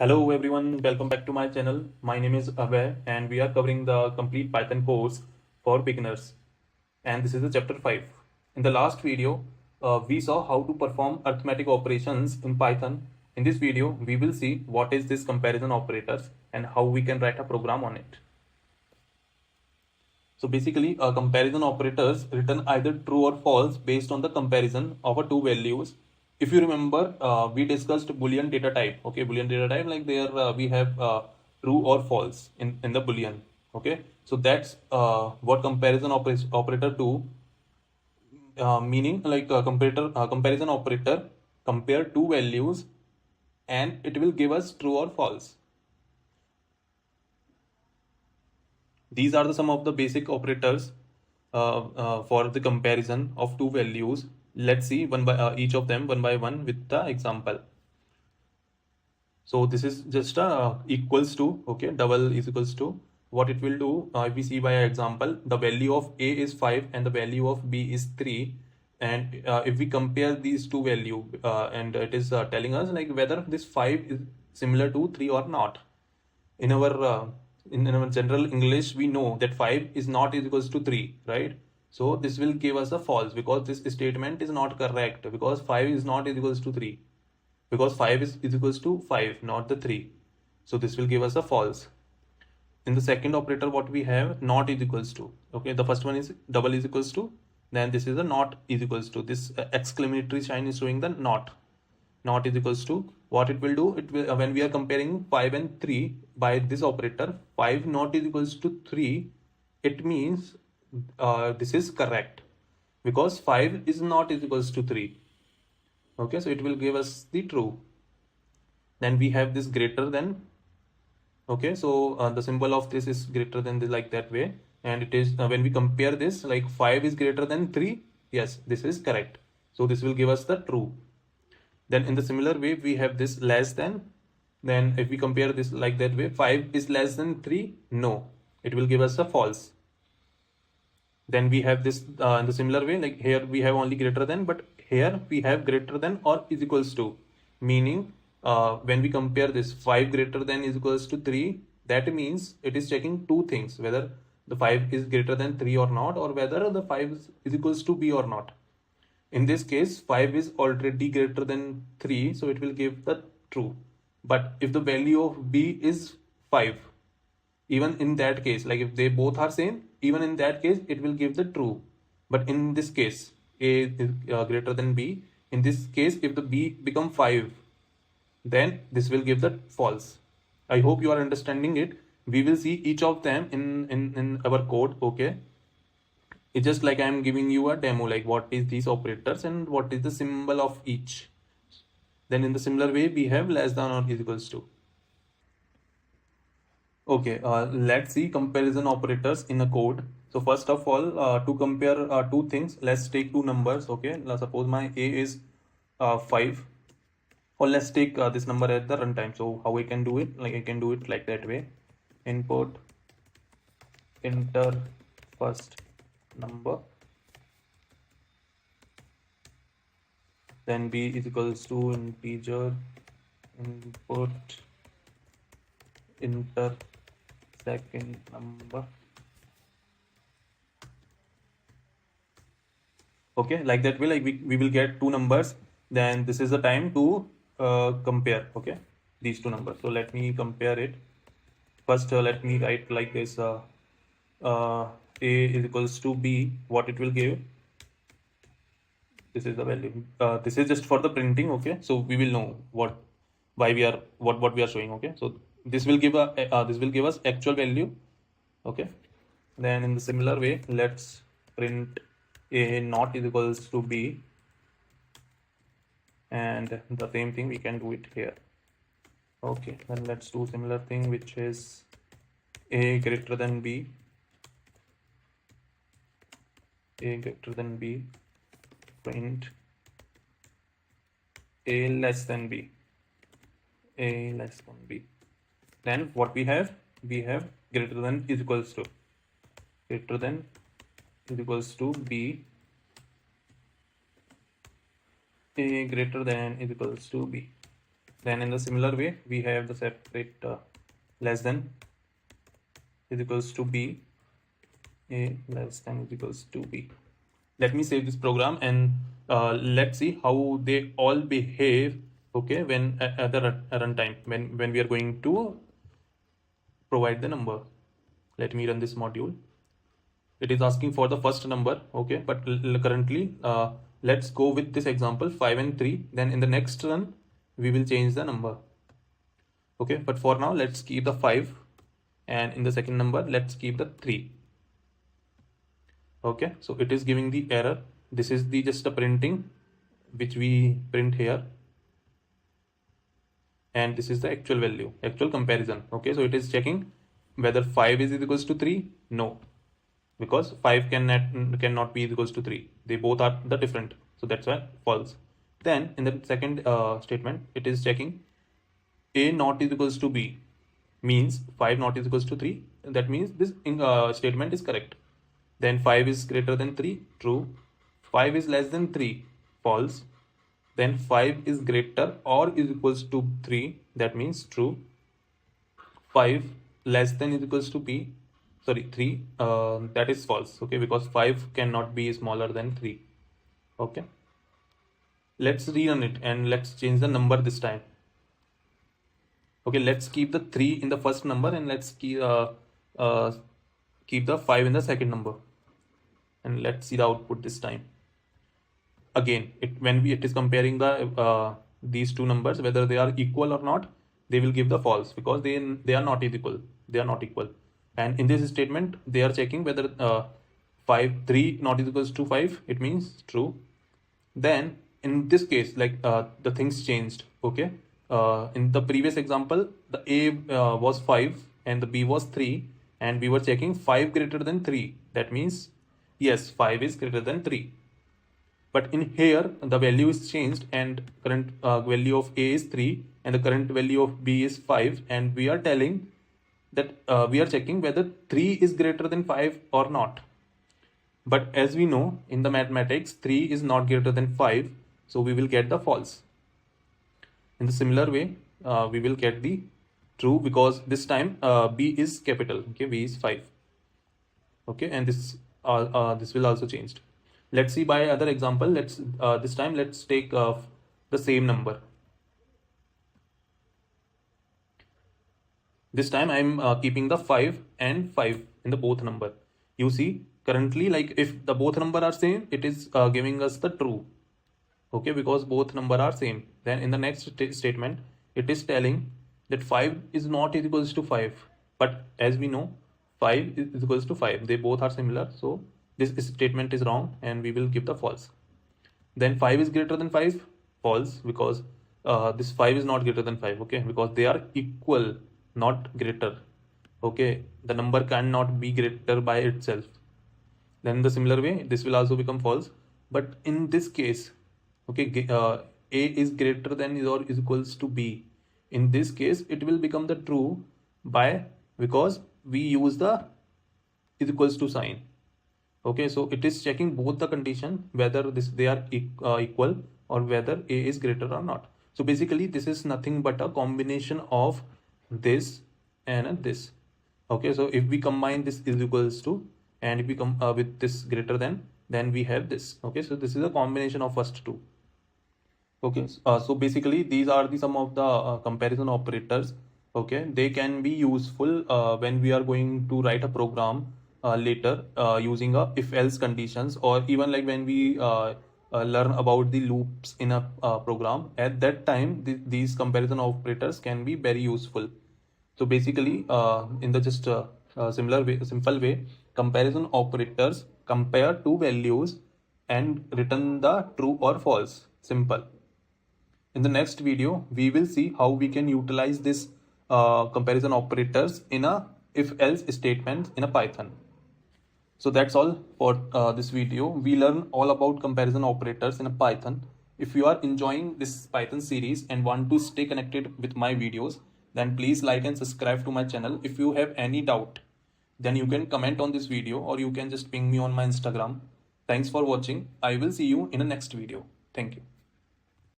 Hello everyone, welcome back to my channel. My name is Abhay and we are covering the complete Python course for beginners. And this is the chapter 5. In the last video, we saw how to perform arithmetic operations in Python. In this video, we will see what is this comparison operators and how we can write a program on it. So basically, a comparison operators return either true or false based on the comparison of a two values. If you remember, we discussed Boolean data type. Okay, Boolean data type, like there we have true or false in the Boolean. Okay, so that's what comparison operator do. Meaning like a comparison operator compare two values and it will give us true or false. These are some of the basic operators for the comparison of two values. Let's see one by each of them one by one with the example. So this is just equals to, okay, double is equals to. What it will do, if we see by example, the value of A is 5 and the value of B is 3. And if we compare these two value and it is telling us like whether this 5 is similar to 3 or not. In our general English, we know that 5 is not equals to 3, right? So this will give us a false because this statement is not correct because 5 is not equals to 3 because 5 is equals to 5, not the 3. So this will give us a false. In the second operator, what we have, not is equals to. Okay, the first one is double is equals to. Then this is a not is equals to. This exclamatory sign is showing the not is equals to. What it will do, it will when we are comparing 5 and 3 by this operator, 5 not is equals to 3, it means this is correct because 5 is not is equals to 3. Okay, so it will give us the true. Then we have this greater than. Okay, so the symbol of this is greater than this, like that way, and it is when we compare this, like 5 is greater than 3. Yes, this is correct, so this will give us the true. Then in the similar way, we have this less than. Then if we compare this like that way, 5 is less than 3. No, it will give us a false. Then we have this in the similar way, like here we have only greater than, but here we have greater than or is equals to. Meaning when we compare this 5 greater than is equals to 3, that means it is checking two things, whether the 5 is greater than 3 or not, or whether the 5 is equals to B or not. In this case, 5 is already greater than 3, so it will give the true. But if the value of B is 5, even in that case, like if they both are same, even in that case, it will give the true. But in this case, A is greater than B. In this case, if the B become 5, then this will give the false. I hope you are understanding it. We will see each of them in our code, okay? It's just like I'm giving you a demo, like what is these operators and what is the symbol of each. Then in the similar way, we have less than or is equals to. Okay, let's see comparison operators in a code. So first of all, to compare two things, let's take two numbers. Okay, now suppose my A is 5, or let's take this number at the runtime. So how I can do it? Like I can do it like that way. Input, enter first number, then B is equals to integer, input, enter second number. Okay, like that way, like we will get two numbers. Then this is the time to compare, okay, these two numbers. So let me compare it. First, let me write like this, A is equals to B. What it will give? This is the value. This is just for the printing, okay? So we will know what we are showing, okay? So this will give us actual value, okay? Then in the similar way, let's print A not is equals to B, and the same thing we can do it here. Okay, then let's do similar thing, which is A greater than B, A greater than B, print A less than B, A less than B. Then what we have greater than is equals to, greater than is equals to B, A greater than is equals to B. Then in the similar way, we have the separate less than is equals to b, a less than is equals to b. Let me save this program and let's see how they all behave, okay, when at the runtime, when we are going to provide the number. Let me run this module. It is asking for the first number, okay, but currently let's go with this example 5 and 3. Then in the next run we will change the number, okay, but for now let's keep the 5, and in the second number let's keep the 3. Okay, so it is giving the error. This is the just a printing which we print here, and this is the actual value, actual comparison. Okay, so it is checking whether 5 is equals to 3. No, because 5 cannot be equals to 3. They both are the different, so that's why false. Then in the second statement, it is checking a not is equals to b, means 5 not is equals to 3. That means this statement is correct. Then 5 is greater than 3, true. 5 is less than 3, false. Then 5 is greater or is equals to 3, that means true. 5 less than is equals to 3, that is false, okay, because 5 cannot be smaller than 3. Okay, let's rerun it and let's change the number this time. Okay, let's keep the 3 in the first number and let's keep the 5 in the second number, and let's see the output this time. Again, it is comparing the these two numbers, whether they are equal or not, they will give the false, because they are not equal. They are not equal. And in this statement, they are checking whether 3 not is equals to 5. It means true. Then in this case, like the things changed. Okay. In the previous example, the A was 5 and the B was 3, and we were checking 5 greater than 3. That means yes, 5 is greater than 3. But in here, the value is changed, and current value of A is 3 and the current value of B is 5. And we are telling that we are checking whether 3 is greater than 5 or not. But as we know, in the mathematics, 3 is not greater than 5. So we will get the false. In the similar way, we will get the true, because this time B is capital. Okay, B is 5. Okay, and this will also change. Let's see by other example. This time let's take the same number. This time I'm keeping the 5 and 5 in the both number. You see, currently, like if the both number are same, it is giving us the true. Okay, because both number are same. Then in the next statement, it is telling that 5 is not equals to 5. But as we know, 5 is equals to 5. They both are similar. So this statement is wrong and we will give the false. Then 5 is greater than 5, false, because this 5 is not greater than 5. Okay, because they are equal, not greater. Okay, the number cannot be greater by itself. Then the similar way, this will also become false. But in this case, okay, A is greater than or is equals to B. In this case, it will become the true because we use the is equals to sign. Okay, so it is checking both the condition, whether they are equal or whether A is greater or not. So basically, this is nothing but a combination of this and this. Okay, so if we combine this is equals to, and if we come with this greater than, then we have this. Okay, so this is a combination of first two. Okay, so basically these are some of the comparison operators. Okay, they can be useful when we are going to write a program later using a if-else conditions, or even like when we learn about the loops in a program. At that time, these comparison operators can be very useful. So basically, in the just simple way, comparison operators compare two values and return the true or false. Simple. In the next video, we will see how we can utilize this comparison operators in a if-else statement in a Python. So that's all for this video. We learn all about comparison operators in a Python. If you are enjoying this Python series and want to stay connected with my videos, then please like and subscribe to my channel. If you have any doubt, then you can comment on this video, or you can just ping me on my Instagram. Thanks for watching. I will see you in the next video. Thank you.